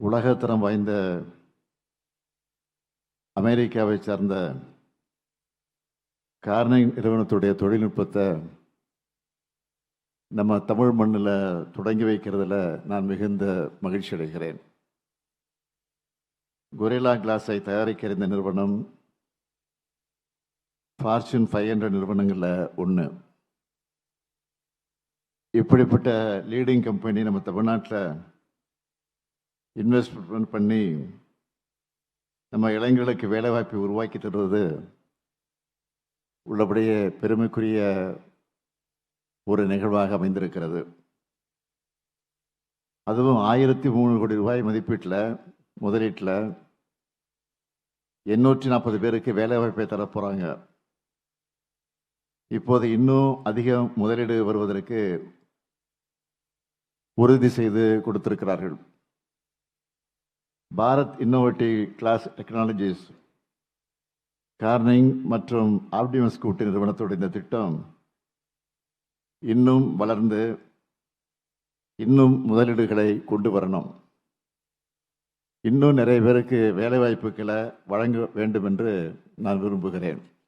உலகத்தரம் வாய்ந்த அமெரிக்காவை சார்ந்த கார்னிங் நிறுவனத்துடைய தொழில்நுட்பத்தை நம்ம தமிழ் மண்ணில் தொடங்கி வைக்கிறதுல நான் மிகுந்த மகிழ்ச்சி அடைகிறேன். கொரில்லா கிளாஸை தயாரிக்கிற இந்த நிறுவனம் ஃபார்ச்சூன் 500 நிறுவனங்களில் ஒன்று. இப்படிப்பட்ட லீடிங் கம்பெனி நம்ம தமிழ்நாட்டில் இன்வெஸ்ட்மெண்ட் பண்ணி நம்ம இளைஞர்களுக்கு வேலைவாய்ப்பை உருவாக்கி தருவது உள்ளபடியே பெருமைக்குரிய ஒரு நிகழ்வாக அமைந்திருக்கிறது. அதுவும் 1003 கோடி ரூபாய் மதிப்பீட்டில் முதலீட்டில் 840 பேருக்கு வேலைவாய்ப்பை தரப்போகிறாங்க. இப்போது இன்னும் அதிக முதலீடு வருவதற்கு உறுதி செய்து கொடுத்திருக்கிறார்கள். Bharat innovative glass technologies Corning மற்றும் ஆப்டிமஸ் கூட்டு நிறுவனத்தோட இந்த திட்டம் இன்னும் வளர்ந்து இன்னும் முதலீடுகளை கொண்டு வரணும், இன்னும் நிறைய பேருக்கு வேலைவாய்ப்புகளை வழங்க வேண்டும் என்று நான் விரும்புகிறேன்.